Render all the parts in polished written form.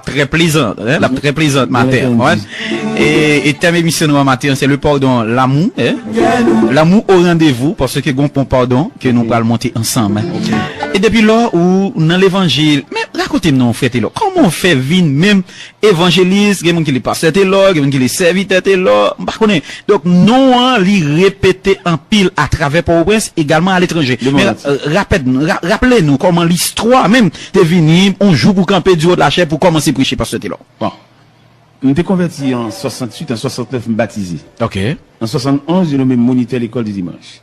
très plaisante, hein, la très plaisante matin. Ouais. Et thème émission de matin, c'est le pardon, l'amour, hein. L'amour au rendez-vous, parce que bon pardon, que nous allons monter ensemble. Hein. Okay. Et depuis là, où, dans l'évangile, mais racontez-nous, frère Taylor, comment on fait vivre même évangéliste, il y a des gens qui les pasteur Taylor, il y a des gens qui les serviteurs Taylor, donc, non, hein, les répéter en pile à travers Port-au-Prince, également à l'étranger. Mais, rappelez-nous comment l'histoire, même, t'es venu, on joue pour camper du haut de la chair pour commencer à prêcher pasteur Taylor. Bon. Je m'étais converti en 68, en 69, baptisé. Ok. En 71, je nommé moniteur l'école du dimanche.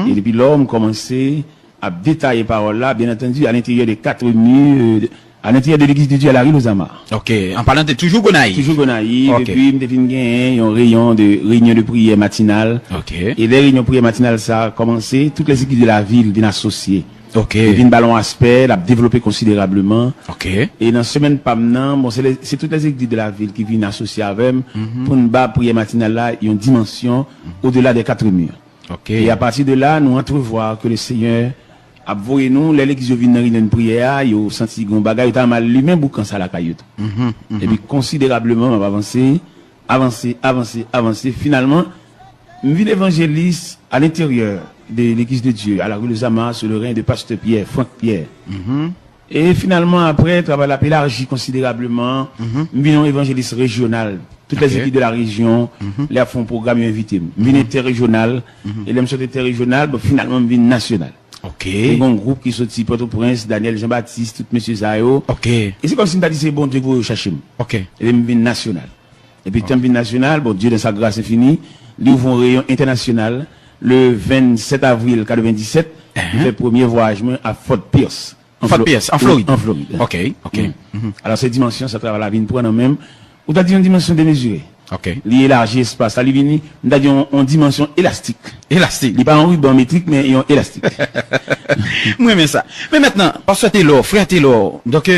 Et depuis là, on commençait à détailler paroles là, bien entendu, à l'intérieur des 4 murs, à l'intérieur de l'église de Dieu à la rue Lozama. Ok. En parlant de toujours Gonaïve. Toujours Gonaïve. Okay. Et puis, je devine gagner un réunion de prière matinale. Ok. Et les réunions de prière matinale, ça a commencé. Toutes les équipes de la ville viennent associer. Ok. Et puis, ballon aspect, l'a développé considérablement. Ok. Et dans la semaine pas maintenant, bon, c'est toutes les équipes de la ville qui viennent associer avec pour une bas prière matinale là, il y a une dimension au-delà des 4 murs. Ok. Et à partir de là, nous entrevoyons que le Seigneur a voyé nous, l'église vient dans une prière, il a senti qu'on bagaille, il a mal lui-même boucan ça la cailloute. Et puis considérablement, on va avancer. Finalement, je vis l'évangéliste à l'intérieur de l'église de Dieu, à la rue de Zama, sur le règne de pasteur Pierre, Franck Pierre. Et finalement, après, travail a élargi considérablement, nous venons évangéliste régional. Toutes les équipes de la région, les font programme invité. Nous venons interrégional, et les sont interrégional, bon, finalement, nous venons national. Ok. Et bon groupe qui sorti Port-au-Prince, Daniel Jean-Baptiste, tout monsieur Zayo. Ok. Et c'est comme si nous dit c'est bon Dieu que vous cherchez. Ok. Et nous venons national. Et puis, temps national, bon Dieu dans sa grâce infinie, nous ouvrons un rayon international, le 27 avril 97, il fait premier voyage à Fort Pierce. En Floride. En Floride. Ok. Alors, cette dimension, ça travaille la vie pour nous-mêmes. Ou t'as dit une dimension démesurée. Ok. L'élargi espace, ça vient, nous avons dit une dimension élastique. Élastique. Il n'est pas en ruban métrique, mais il est élastique. Oui, mais ça. Mais maintenant, parce que Taylor, frère Taylor, donc,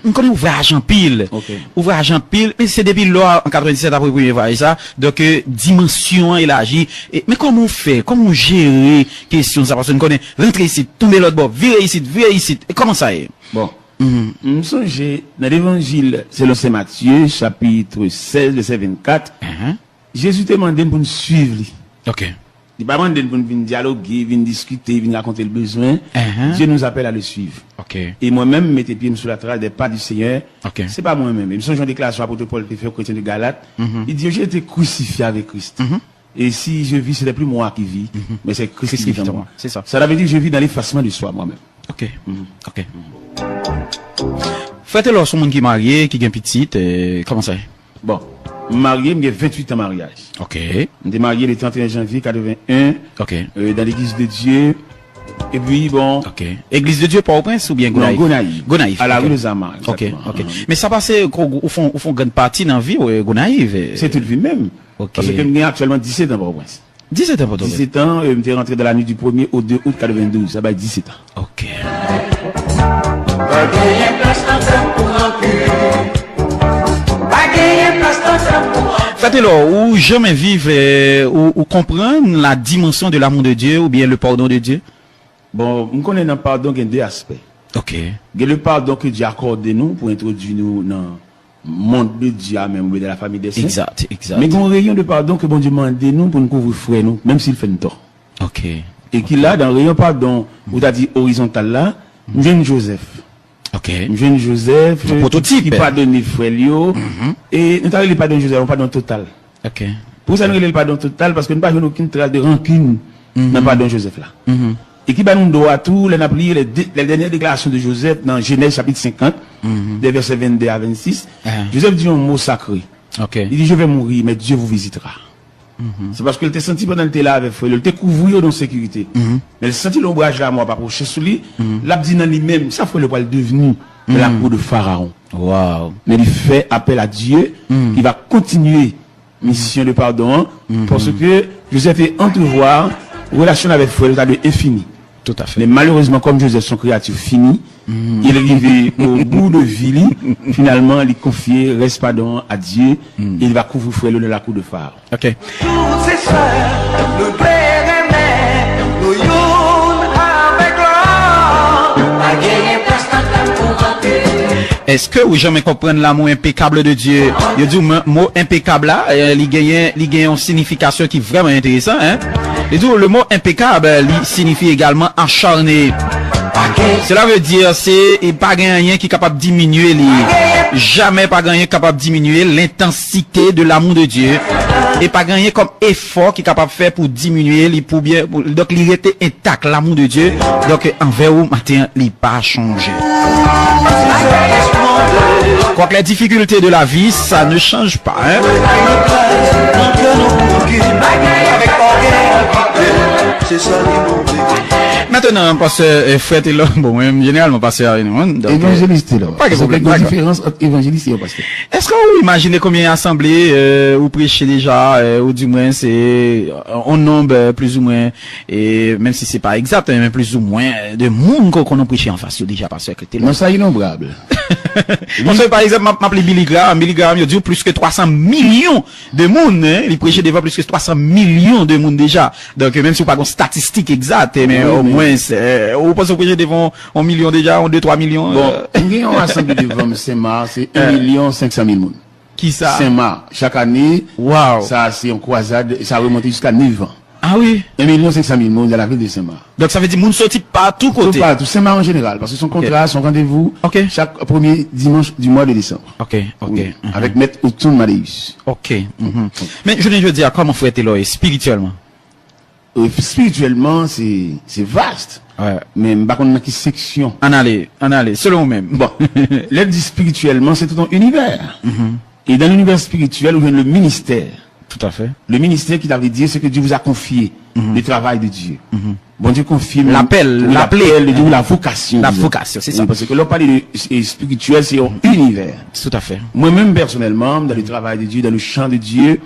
on connaît ouvrage en pile. Okay. Ouvrage en pile, mais c'est depuis là, en 97 après le premier voyage, ça. Donc, dimension élargie. Mais comment on fait? Comment on gère question ça? Parce qu'on connaît, rentrer ici, tomber l'autre bord, virer ici. Et comment ça est? Bon. Nous sommes dans l'évangile selon Saint Matthieu, chapitre 16, verset 24. Jésus te demandé pour nous suivre. Ok. Il n'a pas demandé pour nous dialoguer, venir discuter, venir raconter le besoin. Dieu nous appelle à le suivre. Ok. Et moi-même, mettez pieds sur la trace des pas du Seigneur. Ok. C'est pas moi-même. Il me semble que déclaration à l'apôtre Paul qui fait au chrétien de Galate. Il dit, j'ai été crucifié avec Christ. Et si je vis, ce n'est plus moi qui vis, mais c'est Christ qui vit en moi. C'est ça. Ça veut dire que je vis dans l'effacement de soi moi-même. Ok. Ok. Faites-le sur monde qui est marié, qui est petit, comment ça est? Bon. Marié, j'ai 28 ans de mariage. Ok. J'ai marié le 31 janvier 81. Ok. Dans l'église de Dieu. Et puis, bon. Ok. Église de Dieu, Port-au-Prince ou bien Gonaïve? Gonaïve. À la rue de Zama. Ok. Mais ça passe, au fond, grande partie dans la vie, Gonaïve. C'est toute vie même. Ok. Parce que j'ai actuellement 17 ans, Port-au-Prince. 17 ans, Port-au-Prince. 17 ans, je suis rentré dans la nuit du 1er au 2 août 92. Ça va être 17 ans. Ok. Faites-le, ou jamais vivre, ou comprendre la dimension de l'amour de Dieu, ou bien le pardon de Dieu? Bon, on connaît dans le pardon qu'il y a deux aspects. Ok. Il y a le pardon que Dieu accorde nous pour introduire nous dans le monde de Dieu, même de la famille des saints. Exact. Mais il y a un rayon de pardon que bon Dieu demande nous pour nous couvrir frère nous, même s'il fait un tort. Ok. Et qu'il a dans le rayon pardon, où tu as dit horizontal là, jeune Joseph. Ok. Jeune Joseph, le prototype. Qui pardonne frère Lio. Et nous avons le pardon Joseph, on pardon total. Ok. Pour ça, nous avons le pardon total parce que nous n'avons aucune trace de rancune dans le pardon Joseph là. Et qui va nous donner à tout, les dernières déclarations de Joseph dans Genèse chapitre 50, des versets 22 à 26. Joseph dit un mot sacré. Ok. Il dit, je vais mourir, mais Dieu vous visitera. C'est parce qu'il était senti pendant qu'il était là avec frère, il était couvert dans sécurité. Mais il sentit l'ombrage là, moi, pas pour chez lui, l'a dit dans lui-même, ça fait le poil devenu la cour de Pharaon. Wow. Mais il fait appel à Dieu, il va continuer mission de pardon, parce que Joseph est entrevoir, relation avec frère, il est infini. Tout à fait. Mais malheureusement, comme Joseph, son créature fini, il est arrivé au bout de vie, finalement, il confie, reste pardon à Dieu, et il va couvrir frère de la cour de Pharaon. Ok. Tous ces soeurs, nous père et mère, nous youn avec l'or, pas gagner place pour rentrer. est-ce que vous jamais comprendre l'amour impeccable de Dieu? Il dit mot impeccable là, il gagne une signification qui est vraiment intéressante, hein? Et tout le mot impeccable, il signifie également acharné. Cela veut dire c'est pas rien qui est capable de diminuer jamais pas rien capable de diminuer l'intensité de l'amour de Dieu et pas rien comme effort qui est capable de faire pour diminuer donc il était intact l'amour de Dieu donc envers vous matin il pas changé. Quoique les difficultés de la vie ça ne change pas, hein? Maintenant, parce que frère est là, bon, généralement, parce que évangéliste là. Pas de différence entre évangéliste et pasteur. Est-ce que vous imaginez combien d'assemblées vous prêchez déjà, ou du moins c'est en nombre plus ou moins, et même si c'est pas exact, mais plus ou moins de monde qu'on a prêché en face déjà parce que non, ça innombrable. Parce que par exemple, m'appelle Billy Graham, il dit plus que 300 millions de monde, hein, il prêchait devant plus que 300 millions de monde déjà. Donc même si vous pas une statistique exacte, mais au moins c'est vous pensez que prêcher devant 1 million déjà, 2-3 millions. Bon, on assemblé devant Saint-Marc, c'est 1 500 000 monde. Qui ça? Saint-Marc, chaque année. Wow. Ça c'est en croisade, ça remonte jusqu'à 9 ans. Ah oui. 1 500 000 monde dans la ville de Saint-Marc. Donc ça veut dire monde sorti partout côté. Tout Saint-Marc en général, parce que son contrat, son rendez-vous, chaque premier dimanche du mois de décembre. Ok. Oui, avec Maître Oudson Maléus. Ok. Mais je veux dire, comment faut être là spirituellement? Spirituellement, c'est vaste. Ouais. Mais par contre, dans quelle section? En aller, selon vous-même. Bon. L'aide dit spirituellement, c'est tout un univers. Et dans l'univers spirituel, où vient le ministère. Tout à fait. Le ministère qui t'avait dit, c'est que Dieu vous a confié le travail de Dieu. Bon Dieu confirme l'appel, la vocation. La vocation, c'est ça. Parce que l'on parle de spirituel, c'est un univers. Tout à fait. Moi-même, personnellement, dans le travail de Dieu, dans le chant de Dieu,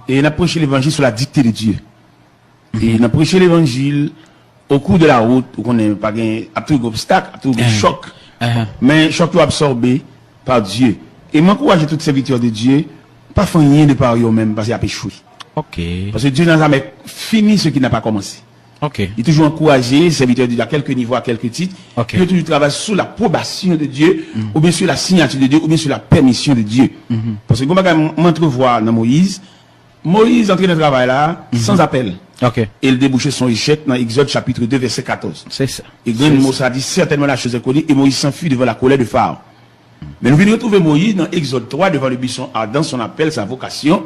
et on a prêché l'évangile sur la dictée de Dieu. Et on a prêché l'évangile au cours de la route, où on n'a pas gagné, à tout obstacle, à tout choc. Mais choc tout absorbé par Dieu. Et m'encourage tous les serviteurs de Dieu, pas faire rien de par eux-mêmes, parce qu'il a échoué. Ok. Parce que Dieu n'a jamais fini ce qui n'a pas commencé. Ok. Il est toujours encouragé, les serviteurs de Dieu à quelques niveaux, à quelques titres. Ok. Il toujours travaille sous l'approbation de Dieu, ou bien sur la signature de Dieu, ou bien sur la permission de Dieu. Parce que, comme on m'entrevoit dans Moïse entré dans le travail là, sans appel. Ok. Et il débouchait son échec dans Exode chapitre 2, verset 14. C'est ça. Et grand Moussa dit certainement la chose est connue, et Moïse s'enfuit devant la colère de Pharaon. Mais nous venons retrouver Moïse dans Exode 3 devant le buisson ardent, son appel, sa vocation.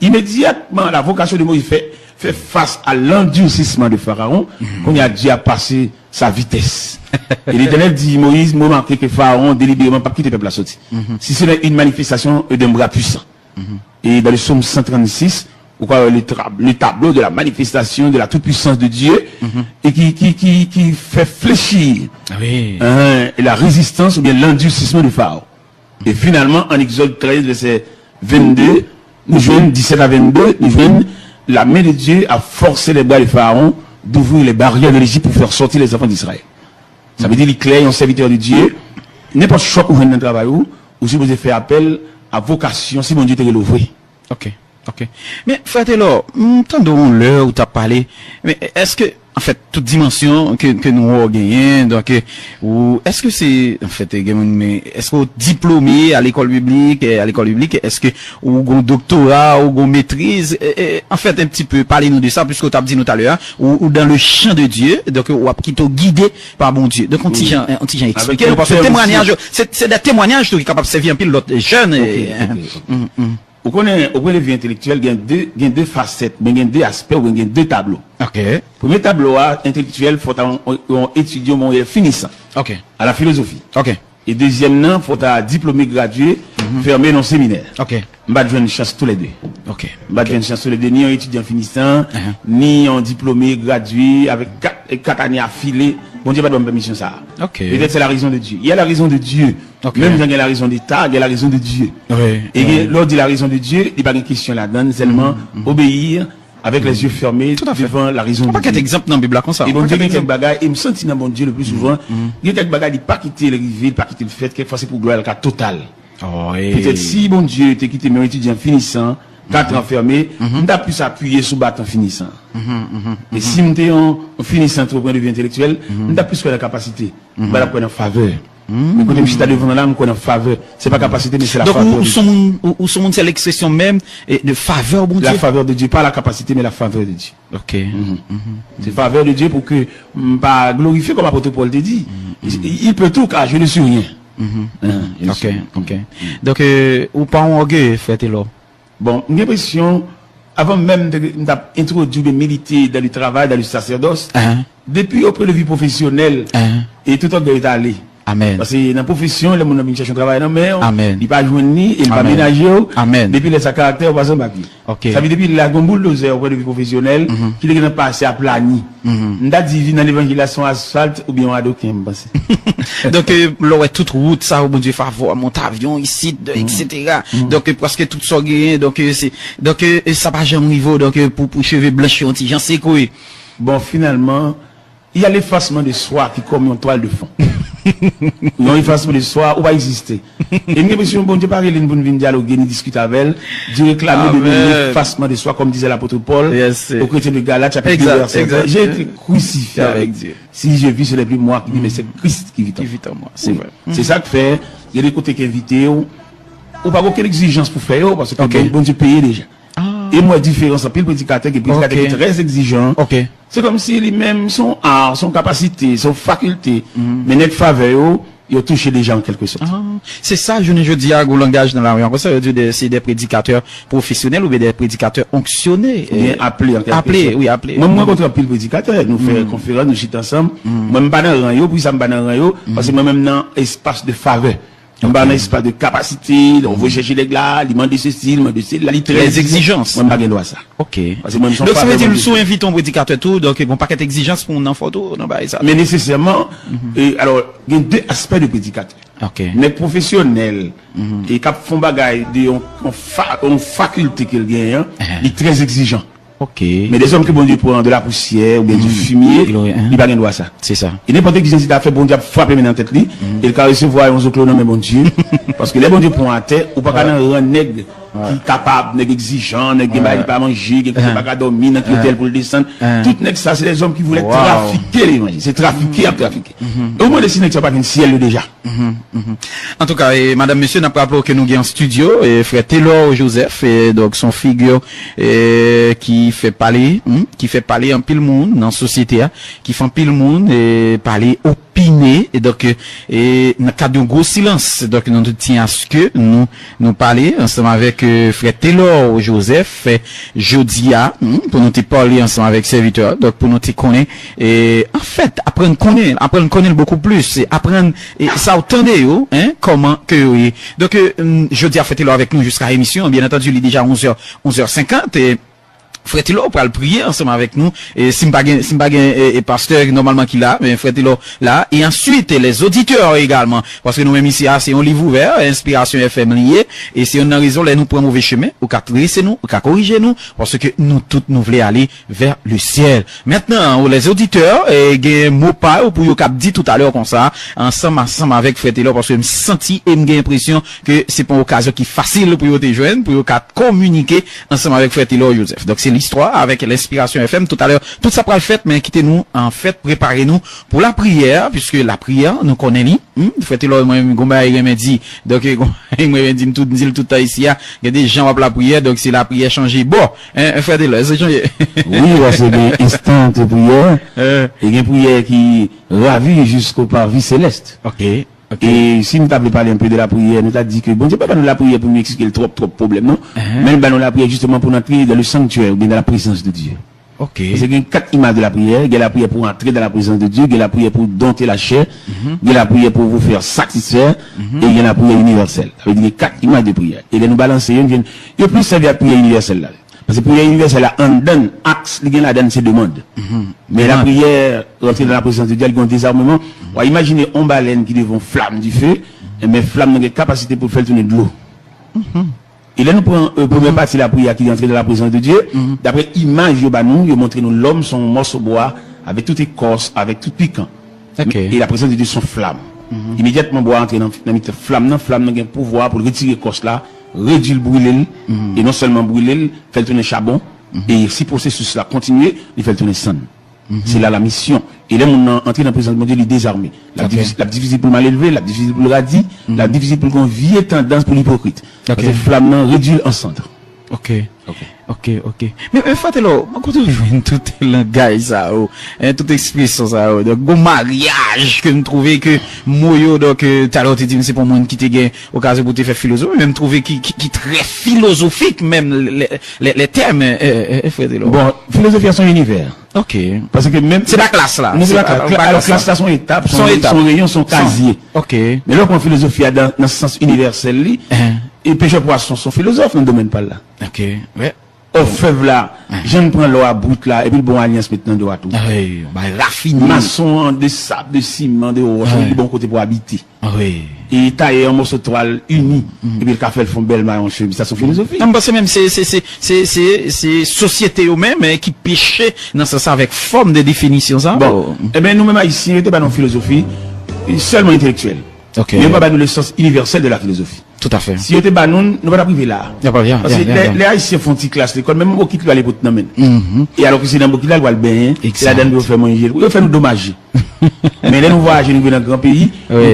Immédiatement, la vocation de Moïse fait face à l'endurcissement de Pharaon, qu'on a dit à passer sa vitesse. Et l'Éternel dit, Moïse, m'a manqué que Pharaon délibérément pas quitter le peuple à sortir. Si c'est une manifestation d'un bras puissant. Et dans le psaume 136, pourquoi le tableau de la manifestation de la toute-puissance de Dieu, et qui fait fléchir la résistance ou bien l'endurcissement du Pharaon. Et finalement, en Exode 13, verset 22, nous jouons 17 à 22, nous jouons la main de Dieu a forcé les bras de Pharaon d'ouvrir les barrières de l'Égypte pour faire sortir les enfants d'Israël. Ça veut dire qu'il est un serviteur de Dieu, n'importe choc ou dans le travail ou si vous avez fait appel à vocation, si mon Dieu te l'ouvre. Ok. Mais, frère Taylor, tendons l'heure où tu as parlé, mais est-ce que, en fait, toute dimension que nous avons gagné, donc, ou, est-ce que c'est, en fait, est-ce qu'on diplômé à l'école publique, est-ce que, ou un doctorat, ou une maîtrise, en fait, un petit peu, parlez-nous de ça, puisque tu as dit nous tout à l'heure, ou dans le champ de Dieu, donc, ou qui t'ont guidé par bon Dieu. Donc, on t'y expliqué, parce que témoignage, c'est des témoignages qui sont capables de servir un peu l'autre jeune, Au point de vue intellectuel, il y a deux facettes, mais il y a deux aspects, il y a deux tableaux. Ok. Premier tableau intellectuel, il faut étudier mon finissant. Ok. À la philosophie. Ok. Et deuxième, il faut un diplômé gradué, fermé dans le séminaire. Ok. Je vais jouer une chance tous les deux. Ok. Je vais jouer une chance tous les deux, ni un étudiant finissant, ni un diplômé gradué avec 4 années affilées. Bon Dieu va donner permission ça. Ok. Peut-être c'est la raison de Dieu. Il y a la raison de Dieu. Okay. Même quand il y a la raison d'État, il y a la raison de Dieu. Oui. Et lors de la raison de Dieu, il n'y a pas de question là-dedans, seulement obéir avec les yeux fermés devant la raison de Dieu. Pas qu'un exemple dans la Bible comme ça. Et bon Dieu, il y a quelques bagages, et me sentis dans bon Dieu le plus souvent, il y a quelques bagages, il n'y a pas quitter le rivière, pas quitter le fait, quelquefois c'est pour gloire le cas total. Peut-être si bon Dieu t'a quitté mes étudiants finissant, 4 ans fermés, on a pu s'appuyer sur bâton finissant. Et si on est en finissant trop point de vue intellectuel, on a plus que la capacité, on va la prendre en faveur. Mais quand je suis devant là, je connais faveur. C'est pas capacité, mais c'est la faveur. Donc, où sont c'est l'expression même de faveur, bon Dieu? La faveur de Dieu, pas la capacité, mais la faveur de Dieu. Ok. C'est faveur de Dieu pour que, pas glorifier comme l'apôtre Paul te dit. Il peut tout, car je ne suis rien. Ok. Donc, ou pas en orgueil, faites-le. Bon, j'ai l'impression, avant même d'introduire de militer dans le travail, dans le sacerdoce, depuis auprès de la vie professionnelle, et tout le temps est allé. Amen. Parce que dans la profession, les gens cherchent un travail dans mer, Amen. il pas joindre ni, il pas ménager. Amen. Depuis les caractère, on passe en papier. Ok. Ça veut dire depuis la gomboule d'oser auprès de la vie professionnelle, qui est passé à plani. N'a dit dans l'évangélisation asphalte ou bien à d'aucun, pense. Donc, l'aurait toute route, ça, au bon Dieu, favor, monter avion, ici, etc. Donc, parce que tout ça gagne, donc, ça va jamais au niveau, donc, pour cheveux blanchis, j'en sais quoi. Bon, finalement, il y a l'effacement de soi qui comme une toile de fond. Non, l'effacement de soi, ou va exister. Et une question, bon Dieu, parler, une bonne venir dialoguer, ni discuter avec elle, de réclamer l'effacement de soi, comme disait l'apôtre Paul, au chrétien de Galates, chapitre 2, verset 1. J'ai été crucifié avec Dieu. Si je vis, ce n'est plus moi qui vis, mais c'est Christ qui vit en moi. C'est vrai. C'est ça que fait, il y a des côtés qui invitent, ou pas aucune exigence pour faire, parce que bon Dieu paye déjà. Et moi, différence entre le prédicateur qui est très exigeant. C'est comme si lui-même, son art, son capacité, son faculté, mais net faveur, il a touché les gens en quelque sorte. C'est ça, je dis à gros langage dans la rue. Ça veut dire c'est des prédicateurs professionnels ou bien des prédicateurs onctionnés. Bien appelés en quelque sorte. Appelés. Moi, contre un pile prédicateur, nous faisons conférence, nous chitons ensemble. Moi, je ne suis pas dans le rang, puis ça me pas dans le rang, parce que moi-même, dans espace de faveur. On va pas de capacité, on veut chercher les gars, il demande ceci, il demande ceci, les exigences. On n'a pas ça. Ok. Donc ça veut dire, nous invitons un prédicateur tout, donc il n'y a pas qu'à d'exigences pour une photo, non, bah, ça. Mais nécessairement, alors, il y a deux aspects de prédicateur. Ok. Les professionnels, et qui font bagaille, en faculté qu'ils gagnent, ils sont très exigeants. Ok. Mais des hommes qui bon Dieu prend de la poussière ou bien du fumier, il va gagner ça. C'est ça. Et n'importe qui a fait bon Dieu frapper maintenant tête lui, il va recevoir un autre nom mais bon Dieu. Parce que les bon Dieu prend à terre, ou pas qu'à un nègre qui capable, nègre exigeant, nègre qui va pas manger, qui pas qu'à dormir dans l'hôtel pour le descendre. Tout nègre ça, c'est des hommes qui voulaient trafiquer les manger. C'est trafiquer à trafiquer. Au moins les signes sont pas qu'un ciel déjà. En tout cas, madame, monsieur, n'a pas rappelé que nous avons en studio, et frère Taylor Joseph, et donc son figure, qui fait parler en pile monde dans la société, qui fait en pile monde, et parler opiner, et donc, et dans le cadre d'un gros silence, donc nous tenons à ce que nous parler ensemble avec frère Taylor Joseph, Jodia, pour nous te parler ensemble avec serviteur, donc pour nous te connaître, et en fait, apprendre connaître beaucoup plus, et apprendre, et ça entendez, comment que, oui. Donc, Jodia fait Taylor avec nous jusqu'à l'émission, bien entendu, il est déjà 11h50, et Frère Taylor pour le prier ensemble avec nous et Simbagen et pasteur normalement qu'il a mais Frère Taylor là et ensuite les auditeurs également parce que nous même ici c'est un livre ouvert Inspiration FM lié et c'est une raison là nous prenons mauvais chemin ou qu'à dresser nous ou qu'à corriger nous parce que nous tous nous voulons aller vers le ciel. Maintenant les auditeurs et gen mot pas ou pour yo cap dit tout à l'heure comme ça ensemble avec Frère Taylor parce que me senti et me j'ai l'impression que c'est pas une occasion qui facile pour yo te joindre pour yo cap communiquer ensemble avec Frère Taylor Joseph. Donc c'est l'histoire avec l'Inspiration FM tout à l'heure. Tout ça pour le fait, mais quittez-nous, en fait, préparez-nous pour la prière, puisque la prière, nous connaissons, faites-le, moi, il m'a dit, donc, il m'a dit, tout ici, il y a des gens qui la prière, donc c'est la prière changée. Bon, faites-le, c'est changé. Oui, c'est des instants de prière, et une prière qui ravit jusqu'au parvis céleste. Ok. Et si nous t'avons parlé un peu de la prière, nous t'avons dit que bon Dieu, pas nous la prière pour nous expliquer le trop problème, non? Mais nous la prière justement pour entrer dans le sanctuaire ou bien dans la présence de Dieu. Ok. C'est qu'il y a 4 images de la prière. Il y a la prière pour entrer dans la présence de Dieu, il y a la prière pour dompter la chair, il y a la prière pour vous faire satisfaire, et il y a la prière universelle. Ça veut dire 4 images de prière. Et là, nous balancer, il y a plus servi à la prière universelle là. Parce que la prière universelle là, on donne axe, il y a la donne, c'est demande. Mais la prière, rentrer dans la présence de Dieu, il y a un désarmement. On va imaginer une baleine qui devant flamme du feu, mais flamme n'a pas capacité pour faire tourner de l'eau. Et là, nous prenons première partie de la prière qui est entrée dans la présence de Dieu. D'après l'image, nous montre nous l'homme, son morceau bois, avec toute écorce, avec tout piquant. Et la présence de Dieu, son flamme. Immédiatement, bois entrer dans la flamme, flamme n'a un pouvoir pour retirer l'écorce là, réduire le brûler, et non seulement brûler, faire tourner charbon, et si le processus là continue, il fait tourner sang. C'est là la mission. Et là, on entré dans la présence de Dieu, il est désarmé. La difficile pour le mal élevé, la difficile pour le radis, la difficile pour le vieille tendance pour l'hypocrite. Parce que flamme réduit en centre. Ok. Mais Fatelo, quand tu vois tout le langage ça, toute expression ça, donc bon mariage que nous trouvons que moyo donc tout à l'heure tu dis c'est pour moi qui te gagne occasion pour te faire philosophie, même trouver qui très philosophique même les termes Fatelo. Bon, philosophie à son univers. Ok. Parce que même c'est la classe là. C'est la classe là son étape, son rayon, son casier. Ok. Mais là qu'on philosophie dans ce sens universel li, et pêcheur poisson sont philosophes dans le domaine pas là. Ok. Ouais. Au fève là, je ne prends l'eau à bout là, et puis le bon alliance maintenant de tout. Oui, bah raffiné. Maçon de sable, de ciment, de roche, du bon côté pour habiter. Oui. Et tailler un morceau de toile uni, et puis le café le font belle maille en chemise, ça c'est philosophie. Non, parce que même c'est société eux-mêmes qui pêchaient dans ça avec forme de définition ça. Bon. Eh bien, nous-mêmes ici, on était pas dans la philosophie, seulement intellectuelle. Ok. Mais pas dans le sens universel de la philosophie. Tout à fait. Si on était pas nous pas la priver là. Parce que les Haïtiens font une classe l'école, même au qui aller pour nous et alors que c'est dans beaucoup là le bain, la donne pour faire manger, il fait nous dommager. Mais là nous voyager nous dans grand pays,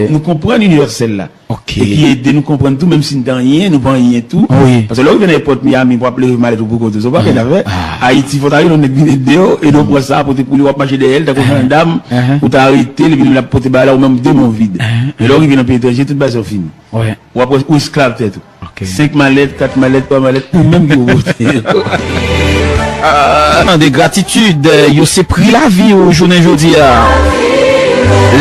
nous comprenons l'universel là. OK. Et qui aide nous comprendre tout même si nous dans rien, nous pas rien tout. Parce que là on vient n'importe Miami pour appeler mal tout beaucoup de ça pas qu'il avait. Haïti faut arriver on est vidéo et donc pour ça pour lui marcher derrière dans une dame pour t'arrêter le la porter là ou même deux mon vide. Et là il vient dans pays étranger toute base fini. Ouais. Ou après ou esclave tête. 5 mallettes, 4 mallettes, 3 mallettes, ou même que vous de gratitude, yo s'est pris la vie au journée aujourd'hui.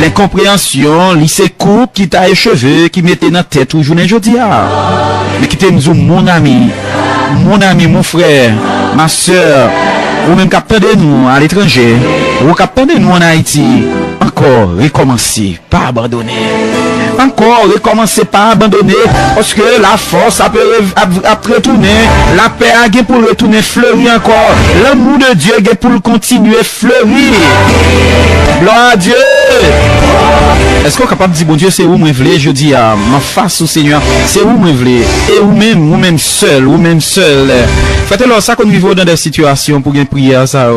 L'incompréhension, lycée coupe qui t'a échevé, qui mettait dans la tête au journée aujourd'hui. Mais qui t'aime mon ami, mon frère, ma soeur, ou même capteur de nous à l'étranger, ou capteur de nous en Haïti. Encore recommencer, pas abandonner. Encore recommencer, pas abandonner, parce que la force a retourner, la paix a gagné pour retourner fleurir encore, l'amour de Dieu a gagné pour continuer fleurir. Gloire à Dieu. Est-ce qu'on est capable de dire, bon Dieu, c'est où moi voulais, je dis à ma face au Seigneur, c'est où moi voulais, et ou même seul. Faites-le ça qu'on vit dans des situations pour gagner prière, ça.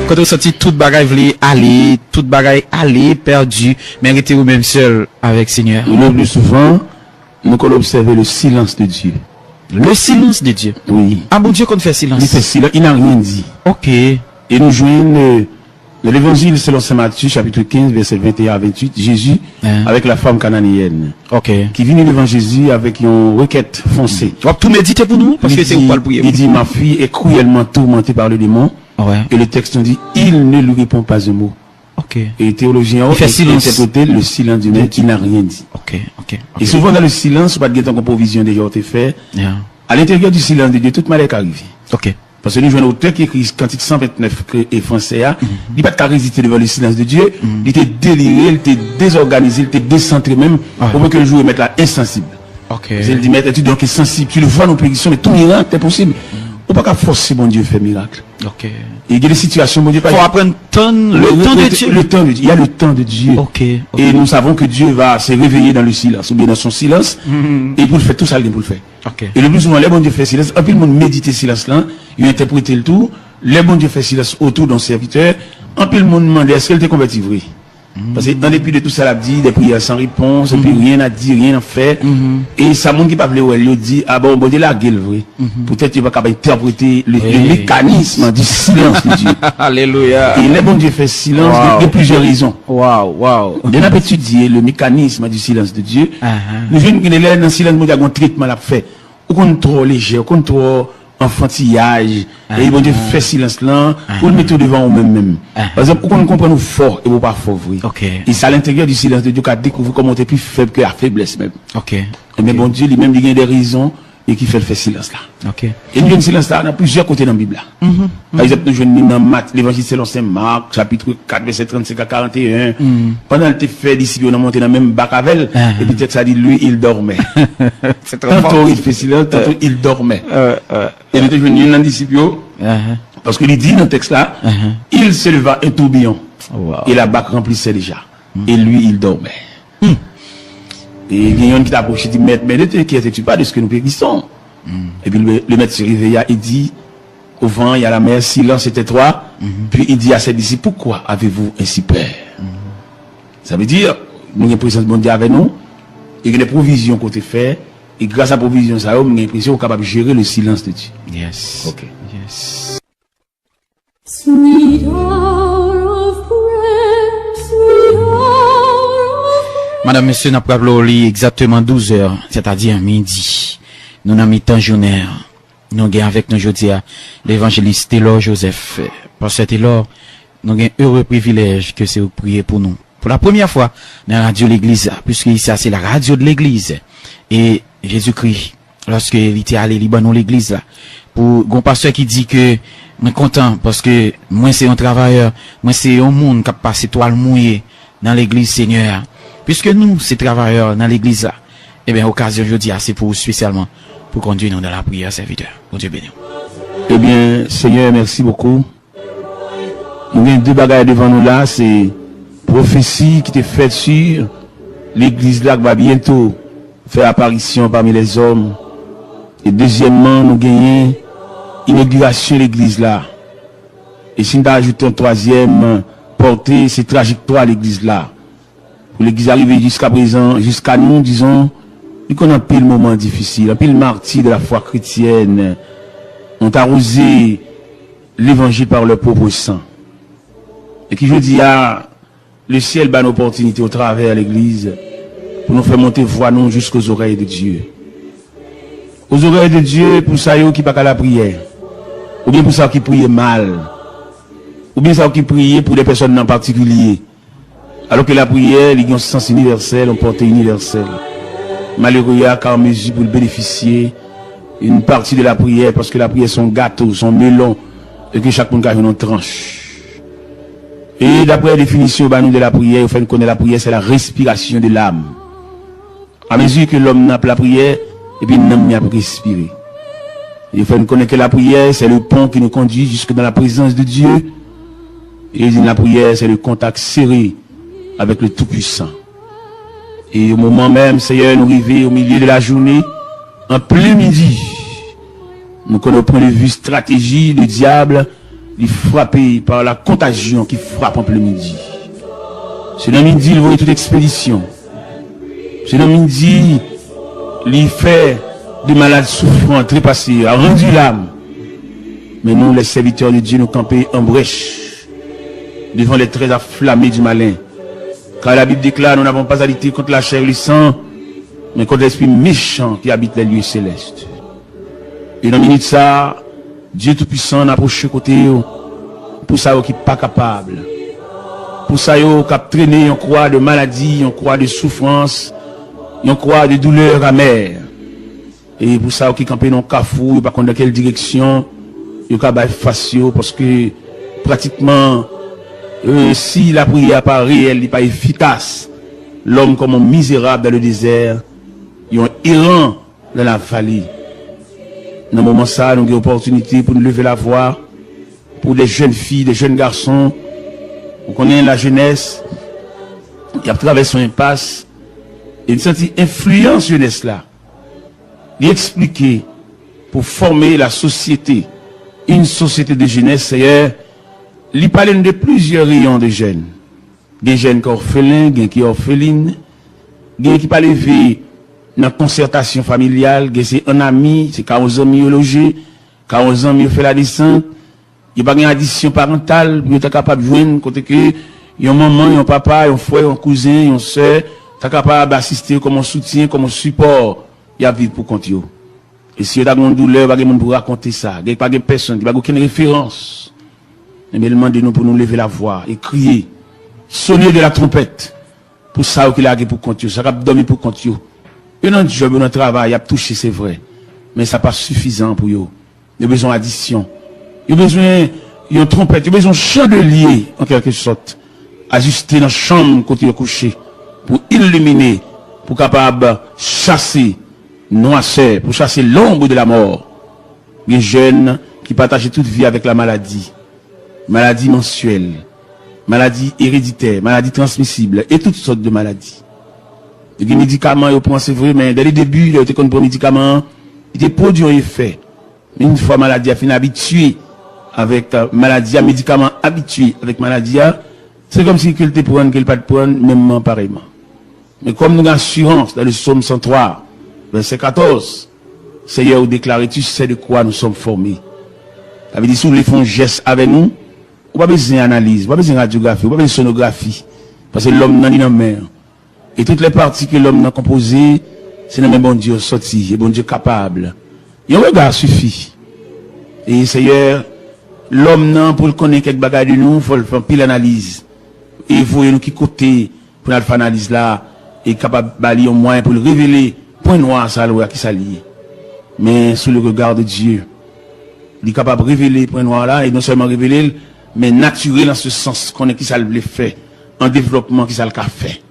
Quand on sentit toute bagaille aller, perdu, mais rester ou même seul avec Seigneur. Le plus souvent, nous allons observer le silence de Dieu. Le silence de Dieu? Oui. Ah bon Dieu qu'on fait silence? Il fait silence, il n'a rien dit. Ok. Et nous jouons l'évangile selon Saint Matthieu, chapitre 15, verset 21 à 28, Jésus, avec la femme cananéenne. Ok. Qui vient devant Jésus avec une requête foncée. Tu vas tout méditer pour nous? Parce que c'est où pas le prier. Il dit, ma fille est cruellement tourmentée par le démon. Ouais. Et le texte nous dit, il ne lui répond pas un mot. Ok. Et les théologiens ont interprété le silence du mec qui n'a rien dit. Ok. Et souvent dans le silence, pas de guetter en provision déjà été fait. À l'intérieur du silence de Dieu, toute malheur arrive. Ok. Parce que nous jouons un auteur qui écrit Cantique 129 et français, il n'a pas de résister devant le silence de Dieu, il était déliré, il était désorganisé, il était décentré même, pour que le jour mettre là insensible. Ok. Il dit, mais tu donc sensible, tu le vois dans prédictions, mais tout miracle est possible. On ne peut pas forcer bon Dieu faire miracle. Ok. Et il y a des situations, bon Dieu, faut apprendre le temps de Dieu. Le temps de Dieu. Il y a le temps de Dieu. Ok. Et nous savons que Dieu va se réveiller dans le silence, ou bien dans son silence, et pour le faire tout ça, il pour le faire. Ok. Et le plus souvent, les bon Dieu fait silence, un peu le monde médite silence là, il interprète le tout, les bon Dieu fait silence autour d'un serviteur, un peu le monde demande est-ce qu'elle t'est converti vrai? Parce que dans dépit de tout ça, il a dit des prières sans réponse, et puis rien à dire, rien à faire. Et ça, monde qui parle, il dit, ah bon Dieu, la gueule, vrai. Peut-être qu'il va capable interpréter le mécanisme du silence de Dieu. Alléluia. Et les bon Dieu fait silence de plusieurs raisons. Wow. On a étudié le mécanisme du silence de Dieu. Nous venons dans le silence, nous avons un traitement à faire. Au contrôle léger, au contrôle enfantillage, et bon Dieu fait silence là, pour le mettre devant nous-mêmes. Par exemple, on comprend nous fort et pas fort, vrai. Et c'est à l'intérieur du silence de Dieu qu'on découvre comment on est plus faible que la faiblesse même. Mais bon Dieu, lui-même, il y a des raisons et qui fait le silence là. Et nous avons le silence là, on a plusieurs côtés dans la Bible là. Par exemple, nous avons dans Matthieu, l'évangile selon Saint Marc, chapitre 4, verset 35 à 41. Pendant qu'il fait disciples, on a monté dans le même bac avec elle, et peut-être ça dit, lui, il dormait. Tantôt il fait silence, tantôt il dormait. Et nous avons venu dans le disciple, parce qu'il dit dans le texte là, il se leva un tourbillon, et la bac remplissait déjà. Et lui, il dormait. Et il y a un qui t'approche, il dit, maître, mais ne t'inquiète pas de ce que nous périssons. Et puis le maître se réveilla et dit, au vent, il y a la mer, silence, c'était toi. Puis il dit à ses disciples, pourquoi avez-vous ainsi peur? Ça veut dire, nous avons une présence de Dieu avec nous, et que les provisions qu'on te fait, et grâce à la provision, ça, nous avons l'impression qu'on est capable de gérer le silence de Dieu. Yes. Ok. Yes. Sweet hour of prayer, sweet hour of Madame, monsieur, n'a pas parlé exactement 12 heures, c'est-à-dire midi. Nous n'avons mis temps journée. Nous avons avec nous aujourd'hui l'évangéliste Taylor Joseph. Parce que Taylor, nous avons un heureux privilège que c'est de prier pour nous. Pour la première fois dans la radio de l'église, puisque ici c'est la radio de l'église. Et Jésus-Christ, lorsque il était allé dans l'église là, pour un pasteur qui dit que je suis content parce que moi c'est un travailleur, moi c'est un monde qui a passé toile mouillée dans l'église Seigneur. Puisque nous, ces travailleurs dans l'église là, eh bien, occasion aujourd'hui, c'est pour spécialement pour conduire nous dans la prière, serviteur. Bon Dieu béni. Eh bien, Seigneur, merci beaucoup. Nous avons deux bagages devant nous là, c'est prophétie qui est faite sur l'église là qui va bientôt faire apparition parmi les hommes. Et deuxièmement, nous gagnons inauguration de l'église là. Et si nous ajoutons un troisième, porter ces trajectoires à l'église là. Pour l'église arriver jusqu'à présent, jusqu'à nous, disons, nous connaissons un pile moment difficile, un pile martyr de la foi chrétienne. On a arrosé l'évangile par le propre sang. Et qui je dis à le ciel bat une opportunité au travers de l'église pour nous faire monter voix nous jusqu'aux oreilles de Dieu. Aux oreilles de Dieu pour ça qui pas qu'à la prière. Ou bien pour ça qui prie mal. Ou bien ça qui prie pour des personnes en particulier. Alors que la prière, il y a un sens universel, une portée universelle. Malheureux, il y a qu'à mesure pour bénéficier une partie de la prière, parce que la prière, son gâteau, son melon, et que chaque monde a une tranche. Et d'après la définition de la prière, il faut connaître la prière, c'est la respiration de l'âme. À mesure que l'homme n'a pas la prière, et puis l'homme n'a pas respirer. Il faut connaître que la prière, c'est le pont qui nous conduit jusque dans la présence de Dieu. Et la prière, c'est le contact serré avec le Tout-Puissant. Et au moment même, Seigneur, nous arrivons au milieu de la journée, en plein midi, nous connaissons au point de vue stratégie, le diable, il frappé par la contagion qui frappe en plein midi. C'est dans midi, il voit toute expédition. C'est dans midi, il fait des malades souffrants, trépassés, a rendu l'âme. Mais nous, les serviteurs de Dieu, nous camper en brèche devant les traits afflammés du malin. Car la Bible déclare, nous n'avons pas à lutter contre la chair et le sang, mais contre l'esprit méchant qui habite les lieux célestes. Et dans la minute ça, Dieu Tout-Puissant n'a approché côté pour ça qui n'est pas capable. Pour ça qui a traîné un croix de maladie, un croix de souffrance, un croix de douleur amère. Et pour ça qui campé dans le cafou, pas dans quelle direction, il y a face parce que pratiquement si la prière n'est pas réelle, n'est pas efficace, l'homme comme un misérable dans le désert, il y a un errant dans la vallée. Dans le moment ça, nous avons une opportunité pour nous lever la voix, pour des jeunes filles, des jeunes garçons. On connaît la jeunesse, qui a traversé une impasse, et une certaine influence jeunesse là. Il expliquer pour former la société, une société de jeunesse, c'est il parle de plusieurs rayons de jeunes. Des jeunes qui sont orphelins, des qui sont orphelines, des qui parlent de dans la concertation familiale, c'est un ami, c'est quand aux amis logés, quand aux amis fait la descente, il n'y a pas une addition parentale, pour être capable de joindre, côté que, il y a un maman, il y a un papa, il y a un frère, un cousin, il y a une soeur, tu es capable d'assister comme un soutien, comme un support, il y a vivre pour compte. Et si il y a une douleur, il n'y a pas de monde pour raconter ça, il n'y a pas de personne, il n'y a aucune référence. Mais demandez-nous pour nous lever la voix et crier, sonner de la trompette, pour ça qu'il a pour compte, ça va dormir pour compte. Et dans le job, dans le travail, il y a touché, c'est vrai. Mais ça n'est pas suffisant pour eux. Il y a besoin d'addition. Il y a besoin d'une trompette, il y a besoin de chandelier, en quelque sorte. Ajuster dans la chambre quand il est couché. Pour illuminer, pour capable chasser noirceur, pour chasser l'ombre de la mort. Les jeunes qui partagent toute vie avec la maladie. Maladie mensuelle, maladie héréditaire, maladie transmissible et toutes sortes de maladies. Les médicaments, ils prennent, c'est vrai, mais dès le début, ils étaient contre les médicaments, ils étaient produits en effet. Mais une fois maladie a fini habitué avec maladie, médicaments habitués avec maladie, c'est comme si qu'elle te prenne, qu'elle pas te prenne, même pareillement. Mais comme nous avons assurance dans le psaume 103, verset 14, Seigneur, déclaré, tu sais de quoi nous sommes formés. Ça veut dire, si vous voulez faire un geste avec nous, vous n'avez pas besoin d'analyse, vous n'avez pas besoin de radiographie, vous n'avez pas besoin de sonographie. Parce que l'homme n'a ni dans mer. Et toutes les parties que l'homme a composées, c'est le même bon Dieu sorti, et bon Dieu capable. Et un regard suffit. Et Seigneur, l'homme n'a pour le connaître quelques bagages de nous, il faut le faire pile analyse. Et il faut nous qui côté pour faire l'analyse là, et capable de balayer au moins pour le révéler, point noir, ça, qui s'allie. Mais sous le regard de Dieu, il est capable de révéler point noir là, et non seulement révéler, mais naturel en ce sens qu'on est qui ça le fait, en développement qui ça le fait.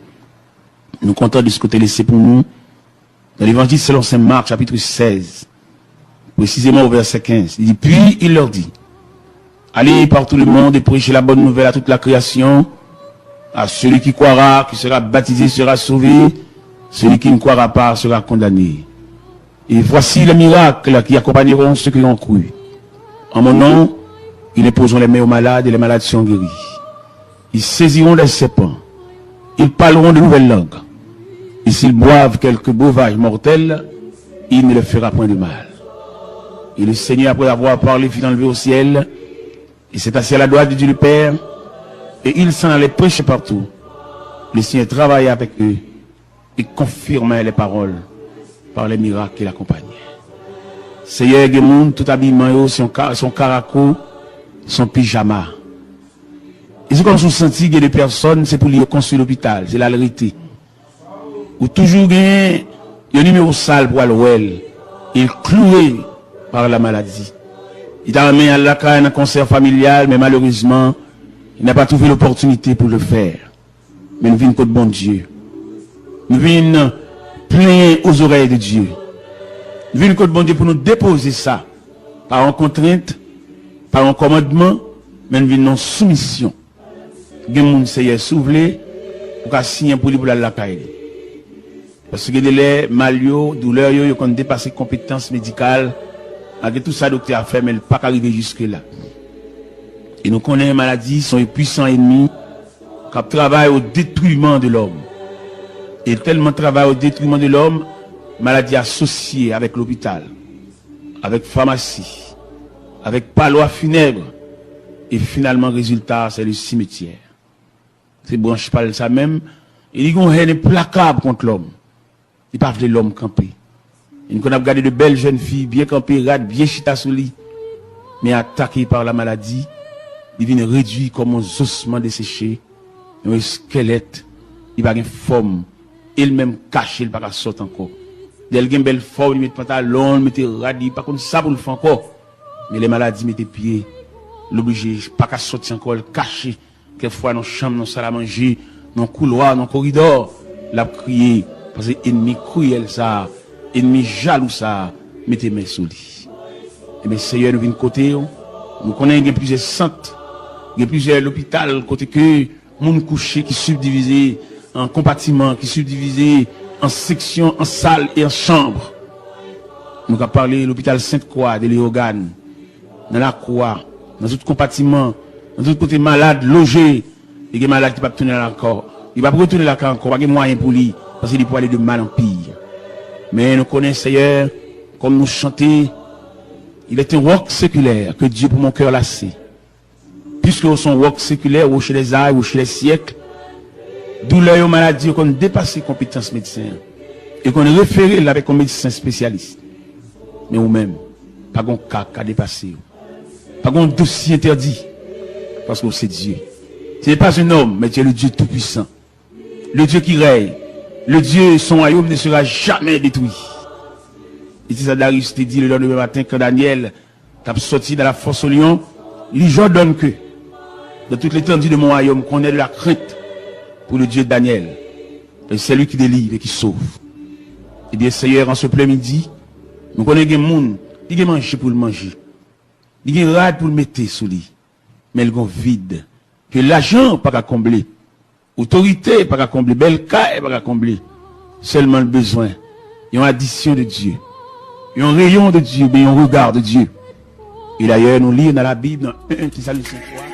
Nous sommes contents de ce côté laissé pour nous. Dans l'évangile selon Saint Marc, chapitre 16, précisément au verset 15, il dit, puis il leur dit, allez par tout le monde et prêchez la bonne nouvelle à toute la création, à celui qui croira, qui sera baptisé, sera sauvé, celui qui ne croira pas sera condamné. Et voici les miracles qui accompagneront ceux qui ont cru. En mon nom, ils imposeront les mains aux malades et les malades seront guéris. Ils saisiront des serpents. Ils parleront de nouvelles langues. Et s'ils boivent quelques breuvages mortels, il ne leur fera point de mal. Et le Seigneur, après avoir parlé, fut enlevé au ciel. Et s'est assis à la droite de Dieu le Père. Et il s'en allait prêcher partout. Le Seigneur travaillait avec eux et confirmait les paroles par les miracles qui l'accompagnaient. Seigneur, Gemoun, tout habillement, son caraco, son pyjama. Et ce qu'on se senti que des personnes, c'est pour lui construire l'hôpital, c'est la vérité. Ou toujours gagné, il y a un numéro sale pour l'ouel. Il est cloué par la maladie. Il a amené à la carrière un concert familial, mais malheureusement, il n'a pas trouvé l'opportunité pour le faire. Mais nous venons contre bon Dieu. Nous venons plein aux oreilles de Dieu. Nous venons contre bon Dieu pour nous déposer ça. Par une contrainte, par un commandement, mais nous venons en soumission. Gen moun seye souvle pour qu'à signer pour lui pour la caille. Parce que les malio, douleur yo qu'on dépassé compétences médicales, avec tout ça docteur a fait mais il pas arriver jusque là. Et nous connaissons maladies sont les puissants ennemis qui travaillent au détruisement de l'homme. Et tellement travaillent au détruisement de l'homme, maladie associée avec l'hôpital, avec pharmacie, avec palois funèbre, et finalement résultat c'est le cimetière. C'est branche pas ça même. Il y a une haine implacable contre l'homme. Il parle de l'homme campé. Il a regardé de belles jeunes filles, bien campées, rades, bien chita sous lit, mais attaquées par la maladie, il vient réduit comme un ossement desséché, un squelette, il va avoir une forme, il même caché, il va pas sortir encore. Il a une belle forme, il met pantalon, il met radis, pas comme ça pour le faire encore. Mais les maladies mettent pieds, l'obligé, pas qu'à sortir encore, caché. Quelquefois, dans la chambre, dans la salle à manger, dans le couloir, dans le corridor, l'a crié, parce que l'ennemi cruel ça, ennemi jaloux ça, mettez mes sous lui. Et bien, Seigneur, nous venons de côté, nous connaissons plusieurs centres, il y a plusieurs hôpitaux, côté que, monde couché qui subdivisé en compartiments, qui subdivisé en sections, en salles et en chambres. Nous avons parlé de l'hôpital Sainte-Croix, de Léogane, dans la Croix, dans tout compartiment, dans tout côté malade, logé, il y a des malades qui ne peuvent pas retourner là encore. Il ne va pas retourner là encore, il n'y a pas de moyen pour lui, parce qu'il peut aller de mal en pire. Mais nous connaissons, Seigneur, comme nous chantons, il est un roc séculaire que Dieu pour mon cœur lassé. Puisque son roc séculaire, ou chez les âges, ou chez les siècles, douleur et maladie, qu'on dépasse les compétences médecines, et qu'on réfère avec un médecin spécialiste. Mais vous-même, pas de cas à dépasser, pas de dossier interdit. Parce que c'est Dieu. Ce n'est pas un homme, mais Dieu est le Dieu tout-puissant. Le Dieu qui règne. Le Dieu, son royaume ne sera jamais détruit. Et c'est ça Darius te dit le lendemain matin quand Daniel t'a sorti de la force au lion, il dit, j'ordonne que, dans toute l'étendue de mon royaume, qu'on ait de la crainte pour le Dieu de Daniel. Et c'est lui qui délivre et qui sauve. Et bien, Seigneur, en ce plein midi, nous connaissons des gens, ils ont mangé pour le manger. Ils ont rade pour le mettre sous lit. Mais ils ont vide. Que l'argent pas qu'à combler. Autorité pas qu'à combler. Belle caille pas qu'à combler. Seulement le besoin. Il y a une addition de Dieu. Il y a un rayon de Dieu, mais il y a un regard de Dieu. Et d'ailleurs, nous lisons dans la Bible, dans 1 Thessaloniciens 3,